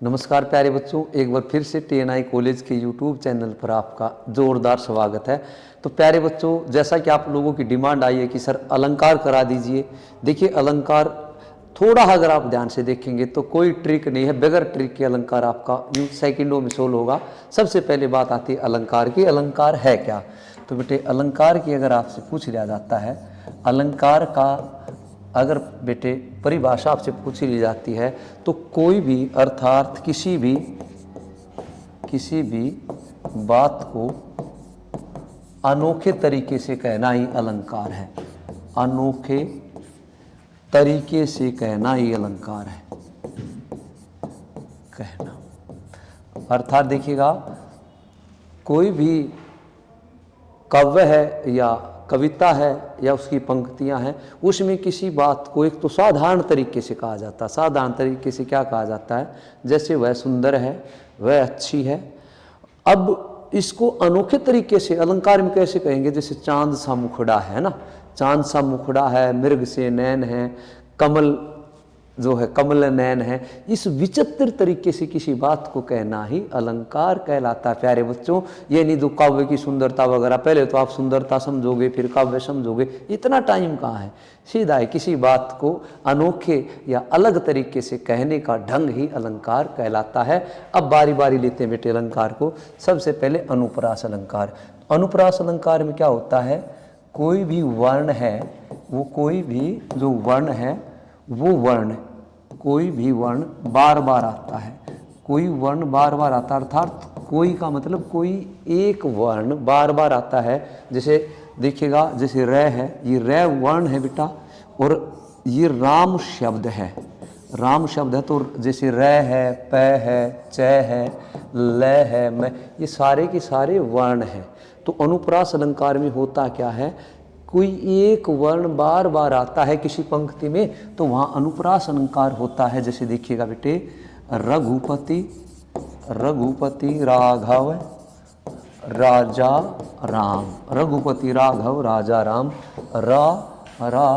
नमस्कार प्यारे बच्चों, एक बार फिर से TNI कॉलेज के यूट्यूब चैनल पर आपका जोरदार स्वागत है। तो प्यारे बच्चों, जैसा कि आप लोगों की डिमांड आई है कि सर अलंकार करा दीजिए। देखिए अलंकार थोड़ा अगर आप ध्यान से देखेंगे तो कोई ट्रिक नहीं है, बगैर ट्रिक के अलंकार आपका यूं सेकंडों में सोल्व होगा। सबसे पहले बात आती है अलंकार की। अलंकार है क्या? तो बेटे अलंकार की अगर आपसे पूछ लिया जाता है, अलंकार का अगर बेटे परिभाषा आपसे पूछी ली जाती है तो कोई भी अर्थात किसी भी बात को अनोखे तरीके से कहना ही अलंकार है। अनोखे तरीके से कहना ही अलंकार है। कहना अर्थात देखिएगा, कोई भी काव्य है या कविता है या उसकी पंक्तियां हैं, उसमें किसी बात को एक तो साधारण तरीके से कहा जाता है। साधारण तरीके से क्या कहा जाता है? जैसे वह सुंदर है, वह अच्छी है। अब इसको अनोखे तरीके से अलंकार में कैसे कहेंगे? जैसे चांद सा मुखड़ा है ना, चांद सा मुखड़ा है, मृग से नैन है, कमल जो है कमल नैन है। इस विचित्र तरीके से किसी बात को कहना ही अलंकार कहलाता है प्यारे बच्चों। ये नहीं तो काव्य की सुंदरता वगैरह, पहले तो आप सुंदरता समझोगे फिर काव्य समझोगे, इतना टाइम कहाँ है। सीधा है, किसी बात को अनोखे या अलग तरीके से कहने का ढंग ही अलंकार कहलाता है। अब बारी बारी लेते हैं बेटे अलंकार को। सबसे पहले अनुप्रास अलंकार। अनुप्रास अलंकार में क्या होता है? कोई भी वर्ण है, वो कोई भी जो वर्ण है वो वर्ण, कोई भी वर्ण बार बार आता है। कोई वर्ण बार बार आता है, अर्थात कोई का मतलब कोई एक वर्ण बार बार आता है। जैसे देखिएगा, जैसे र है, ये र वर्ण है बेटा, और ये राम शब्द है। राम शब्द है तो जैसे र है, प है, च है, ल है, मैं, ये सारे के सारे वर्ण हैं। तो अनुप्रास अलंकार में होता क्या है? कोई एक वर्ण बार बार आता है किसी पंक्ति में, तो वहाँ अनुप्रास अलंकार होता है। जैसे देखिएगा बेटे, रघुपति, रघुपति राघव राजा राम, रघुपति राघव राजा राम, रा रा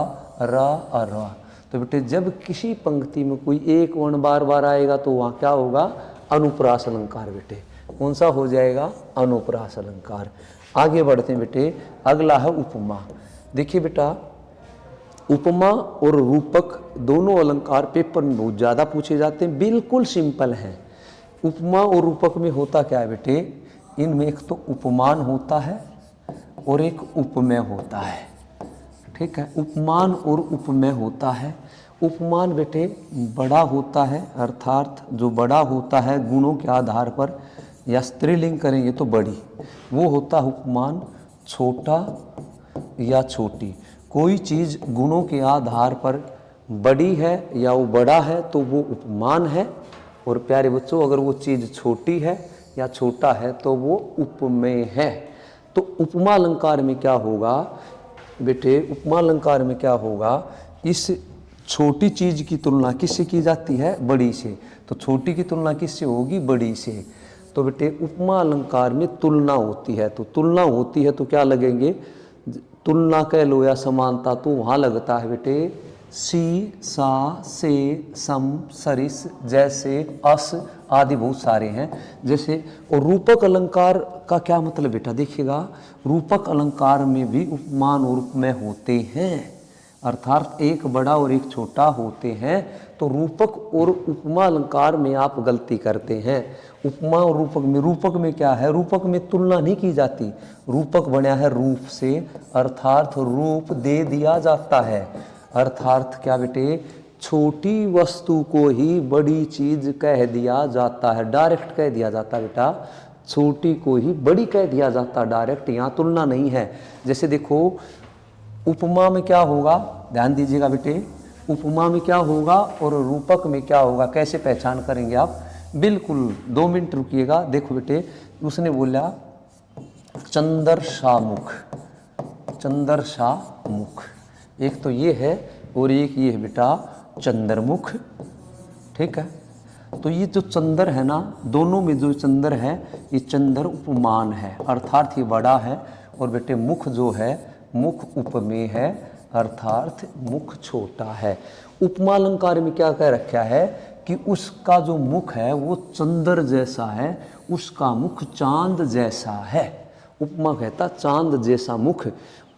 रा रा। तो बेटे जब किसी पंक्ति में कोई एक वर्ण बार बार आएगा तो वहाँ क्या होगा? अनुप्रास अलंकार बेटे। कौन सा हो जाएगा? अनुप्रास अलंकार। आगे बढ़ते हैं बेटे, अगला है उपमा। देखिए बेटा, उपमा और रूपक दोनों अलंकार पेपर में बहुत ज़्यादा पूछे जाते हैं, बिल्कुल सिंपल हैं। उपमा और रूपक में होता क्या है बेटे? इनमें एक तो उपमान होता है और एक उपमेय होता है। ठीक है, उपमान और उपमेय होता है। उपमान बेटे बड़ा होता है, अर्थात जो बड़ा होता है गुणों के आधार पर, या स्त्रीलिंग करेंगे तो बड़ी, वो होता है उपमान। छोटा या छोटी, कोई चीज़ गुणों के आधार पर बड़ी है या वो बड़ा है तो वो उपमान है। और प्यारे बच्चों, अगर वो चीज़ छोटी है या छोटा है तो वो उपमेय है। तो उपमा अलंकार में क्या होगा बेटे? उपमा अलंकार में क्या होगा? इस छोटी चीज़ की तुलना किससे की जाती है? बड़ी से। तो छोटी की तुलना किससे होगी? बड़ी से। तो बेटे उपमा अलंकार में तुलना होती है, तो तुलना होती है तो क्या लगेंगे? तुलना कह लो या समानता, तो वहाँ लगता है बेटे सी, सा, से, सम, सरिस, जैसे, अस आदि बहुत सारे हैं। जैसे, और रूपक अलंकार का क्या मतलब बेटा? देखिएगा, रूपक अलंकार में भी उपमान और उपमेय होते हैं, अर्थात एक बड़ा और एक छोटा होते हैं। तो रूपक और उपमा अलंकार में आप गलती करते हैं। उपमा और रूपक में क्या है? रूपक में तुलना नहीं की जाती। रूपक बना है रूप से, अर्थात रूप दे दिया जाता है। अर्थात क्या बेटे? छोटी वस्तु को ही बड़ी चीज कह दिया जाता है, डायरेक्ट कह दिया जाता है बेटा। छोटी को ही बड़ी कह दिया जाता है डायरेक्ट, यहाँ तुलना नहीं है। जैसे देखो, उपमा में क्या होगा? ध्यान दीजिएगा बेटे, उपमा में क्या होगा और रूपक में क्या होगा, कैसे पहचान करेंगे आप? बिल्कुल 2 मिनट रुकिएगा। देखो बेटे, उसने बोला चंदर शामुख, चंदर शामुख, एक तो ये है और एक ये है बेटा चंद्रमुख। ठीक है, तो ये जो चंद्र है ना, दोनों में जो चंद्र है ये चंद्र उपमान है, अर्थात ये बड़ा है। और बेटे मुख जो है, मुख उपमेय है, अर्थात मुख छोटा है। उपमा अलंकार में क्या कह रखा है कि उसका जो मुख है वो चंद्र जैसा है, उसका मुख चांद जैसा है। उपमा कहता चांद जैसा मुख,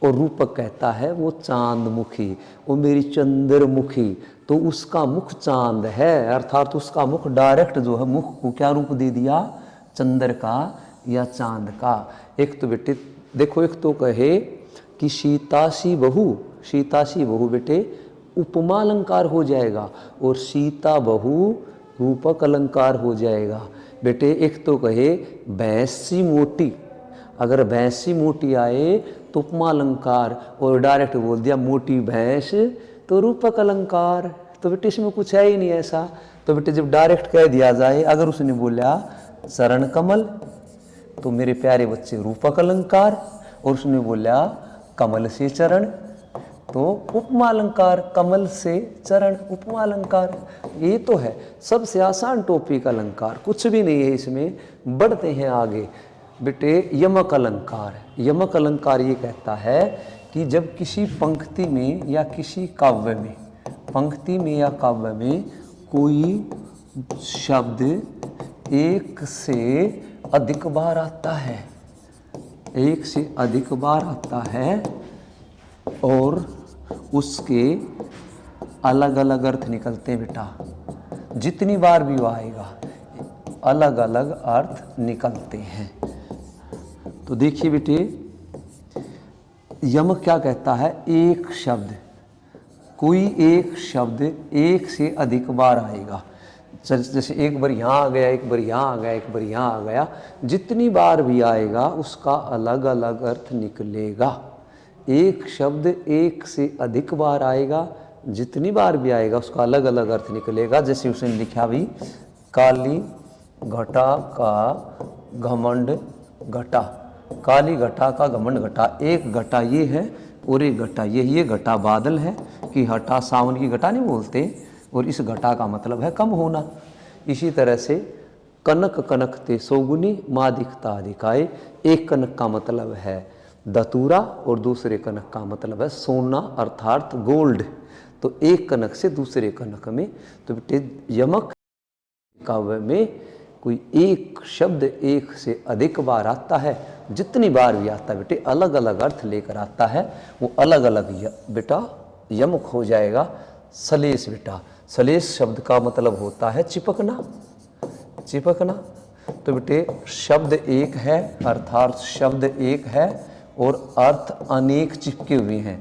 और रूपक कहता है वो चांद मुखी, वो मेरी चंद्रमुखी, तो उसका मुख चांद है। अर्थात उसका मुख डायरेक्ट जो है, मुख को क्या रूप दे दिया, चंद्र का या चांद का। एक तो बेटे देखो, एक तो कहे कि सीतासी बहू, सीतासी बहू बेटे उपमा अलंकार हो जाएगा, और सीता बहू रूपक अलंकार हो जाएगा। बेटे एक तो कहे भैंसी मोटी, अगर भैंसी मोटी आए तो उपमा अलंकार, और डायरेक्ट बोल दिया मोटी भैंस तो रूपक अलंकार। तो बेटे इसमें कुछ है ही नहीं ऐसा। तो बेटे जब डायरेक्ट कह दिया जाए, अगर उसने बोला चरण कमल तो मेरे प्यारे बच्चे रूपक अलंकार, और उसने बोला कमल से चरण तो उपमा अलंकार, कमल से चरण उपमा अलंकार। ये तो है सबसे आसान टॉपिक अलंकार, कुछ भी नहीं है इसमें। बढ़ते हैं आगे बेटे, यमक अलंकार। यमक अलंकार ये कहता है कि जब किसी पंक्ति में या किसी काव्य में, पंक्ति में या काव्य में कोई शब्द एक से अधिक बार आता है, एक से अधिक बार आता है, और उसके अलग अलग अर्थ निकलते हैं बेटा, जितनी बार भी वो आएगा अलग अलग अर्थ निकलते हैं। तो देखिए बेटे, यमक क्या कहता है, एक शब्द, कोई एक शब्द एक से अधिक बार आएगा। जैसे एक बार यहाँ आ गया, एक बार यहाँ आ गया, एक बार यहाँ आ गया, जितनी बार भी आएगा उसका अलग अलग अर्थ निकलेगा। एक शब्द एक से अधिक बार आएगा, जितनी बार भी आएगा उसका अलग अलग अर्थ निकलेगा। जैसे उसने लिखा भी, काली घटा का घमंड घटा, काली घटा का घमंड घटा। एक घटा ये है और एक घटा ये घटा बादल है कि हटा, सावन की घटा नहीं बोलते, और इस घटा का मतलब है कम होना। इसी तरह से कनक कनकते सौगुनी मादिकता अधिकाए, एक कनक का मतलब है दतूरा और दूसरे कनक का मतलब है सोना अर्थात गोल्ड। तो एक कनक से दूसरे कनक में, तो बेटे यमक काव्य में कोई एक शब्द एक से अधिक बार आता है, जितनी बार भी आता है बेटे अलग अलग अर्थ लेकर आता है, वो अलग अलग बेटा यमक हो जाएगा। सलेस बेटा, सलेस शब्द का मतलब होता है चिपकना, चिपकना। तो बेटे शब्द एक है, अर्थात शब्द एक है और अर्थ अनेक चिपके हुए हैं।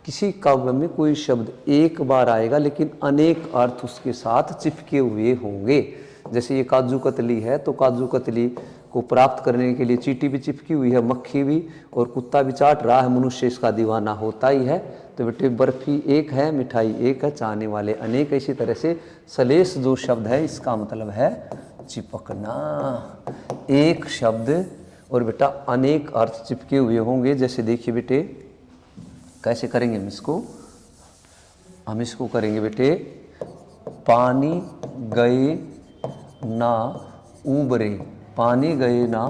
किसी काव्य में कोई शब्द एक बार आएगा लेकिन अनेक अर्थ उसके साथ चिपके हुए होंगे। जैसे ये काजू कतली है, तो काजू कतली को प्राप्त करने के लिए चींटी भी चिपकी हुई है, मक्खी भी, और कुत्ता भी चाट रहा है, मनुष्य इसका दीवाना होता ही है। तो बेटे बर्फी एक है, मिठाई एक है, चाहने वाले अनेक। इसी तरह से सलेस जो शब्द है इसका मतलब है चिपकना, एक शब्द और बेटा अनेक अर्थ चिपके हुए होंगे। जैसे देखिए बेटे कैसे करेंगे हम इसको करेंगे बेटे, पानी गए ना उबरे, पानी गए ना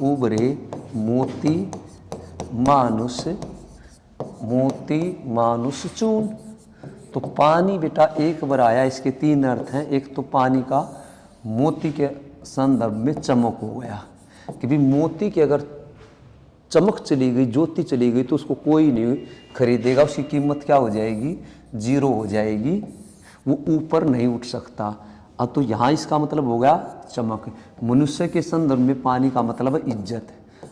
उबरे, मोती मानुष चून। तो पानी बेटा एक बार आया, इसके तीन अर्थ हैं। एक तो पानी का मोती के संदर्भ में चमक हो गया कि भी मोती की अगर चमक चली गई, ज्योति चली गई तो उसको कोई नहीं खरीदेगा, उसकी कीमत क्या हो जाएगी, जीरो हो जाएगी, वो ऊपर नहीं उठ सकता। अब तो यहाँ इसका मतलब हो गया चमक। मनुष्य के संदर्भ में पानी का मतलब है इज्जत।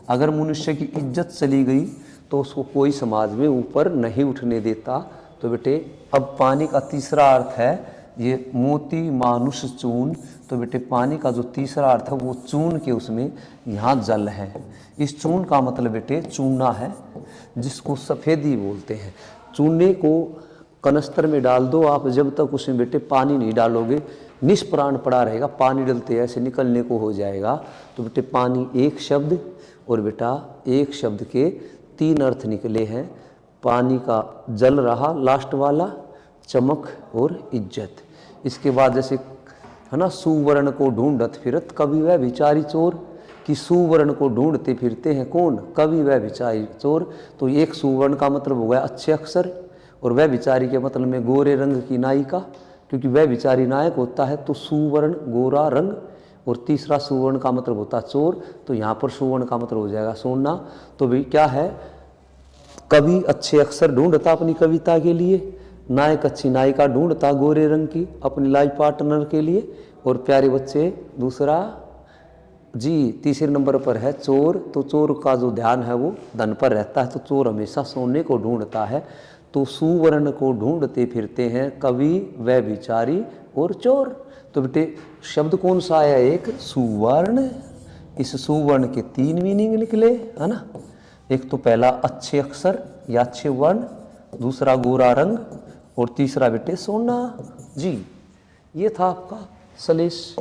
अगर मनुष्य की इज्जत चली गई तो उसको कोई समाज में ऊपर नहीं उठने देता। तो बेटे अब पानी का तीसरा अर्थ है ये मोती मानुष चून। तो बेटे पानी का जो तीसरा अर्थ है वो चून के, उसमें यहाँ जल है। इस चून का मतलब बेटे चूना है, जिसको सफ़ेदी बोलते हैं। चूने को कनस्तर में डाल दो आप, जब तक उसमें बेटे पानी नहीं डालोगे निष्प्राण पड़ा रहेगा, पानी डलते ऐसे निकलने को हो जाएगा। तो बेटे पानी एक शब्द, और बेटा एक शब्द के तीन अर्थ निकले हैं। पानी का जल रहा लास्ट वाला, चमक और इज्जत। इसके बाद जैसे है ना, सुवर्ण को ढूंढत फिरत कवि वह विचारी चोर, कि सुवर्ण को ढूंढते फिरते हैं कौन, कवि वह विचारी चोर। तो एक सुवर्ण का मतलब हो गया अच्छे अक्षर, और वह विचारी के मतलब में गोरे रंग की नायिका, क्योंकि वह विचारी नायक होता है तो सुवर्ण गोरा रंग, और तीसरा सुवर्ण का मतलब होता है चोर, तो यहाँ पर सुवर्ण का मतलब हो जाएगा सोना। तो भी क्या है, कवि अच्छे अक्षर ढूंढता अपनी कविता के लिए, नायक अच्छी नायिका ढूंढता गोरे रंग की अपनी लाइफ पार्टनर के लिए, और प्यारे बच्चे दूसरा जी तीसरे नंबर पर है चोर। तो चोर का जो ध्यान है वो धन पर रहता है, तो चोर हमेशा सोने को ढूंढता है, तो सुवर्ण को ढूंढते फिरते हैं कवि व विचारी और चोर। तो बेटे शब्द कौन सा आया, एक सुवर्ण। इस सुवर्ण के 3 मीनिंग निकले, है ना। एक तो पहला अच्छे अक्षर या अच्छे वर्ण, दूसरा गोरा रंग, और तीसरा बेटे सोना जी। ये था आपका सलेश।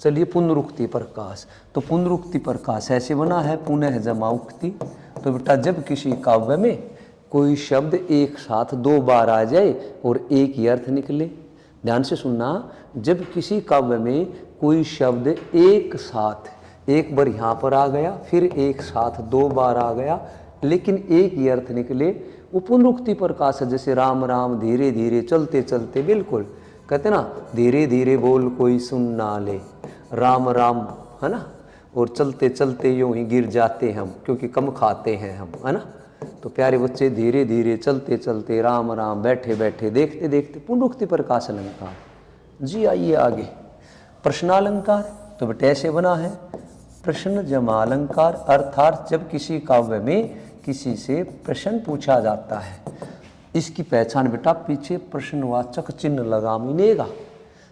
चलिए पुनरुक्ति प्रकाश। तो पुनरुक्ति प्रकाश ऐसे बना है, पुनः जमा उक्ति। तो बेटा जब किसी काव्य में कोई शब्द एक साथ 2 बार आ जाए और एक ही अर्थ निकले, ध्यान से सुनना, जब किसी काव्य में कोई शब्द एक साथ, एक बार यहाँ पर आ गया, फिर एक साथ 2 बार आ गया, लेकिन एक ही अर्थ निकले, वो पुनरुक्ति प्रकाश है। जैसे राम राम धीरे धीरे चलते चलते, बिल्कुल कहते ना, धीरे धीरे बोल कोई सुन ना ले, राम राम, है ना, और चलते चलते यूं ही गिर जाते हम, क्योंकि कम खाते हैं हम, है ना। तो प्यारे बच्चे धीरे धीरे चलते चलते, राम राम, बैठे बैठे, देखते देखते, पुनरुक्ति प्रकाश अलंकार जी। आइए आगे, प्रश्नालंकार। तो बेटे ऐसे बना है, प्रश्न जमा अलंकार, अर्थात जब किसी काव्य में किसी से प्रश्न पूछा जाता है, इसकी पहचान बेटा पीछे प्रश्नवाचक चिन्ह लगा मिलेगा।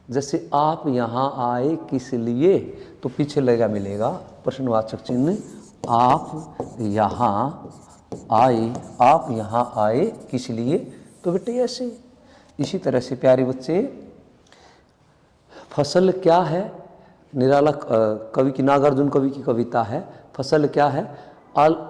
जैसे आप यहाँ आए किस लिए, तो पीछे लगा मिलेगा प्रश्नवाचक चिन्ह, आप यहाँ आए, आप यहाँ आए किस लिए। तो बेटे ऐसे, इसी तरह से प्यारे बच्चे, फसल क्या है, निराला कवि की, नागार्जुन कवि की कविता है, फसल क्या है,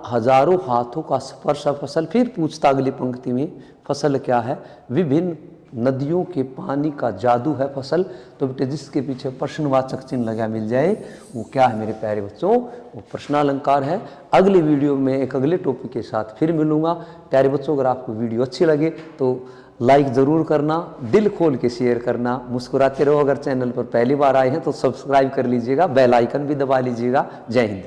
हजारों हाथों का स्पर्श फसल। फिर पूछता अगली पंक्ति में, फसल क्या है, विभिन्न नदियों के पानी का जादू है फसल। तो बेटे जिसके पीछे प्रश्नवाचक चिन्ह लगा मिल जाए, वो क्या है मेरे प्यारे बच्चों, वो प्रश्नालंकार है। अगली वीडियो में एक अगले टॉपिक के साथ फिर मिलूंगा। प्यारे बच्चों अगर आपको वीडियो अच्छी लगे तो लाइक ज़रूर करना, दिल खोल के शेयर करना, मुस्कुराते रहो। अगर चैनल पर पहली बार आए हैं तो सब्सक्राइब कर लीजिएगा, बेल आइकन भी दबा लीजिएगा। जय हिंद।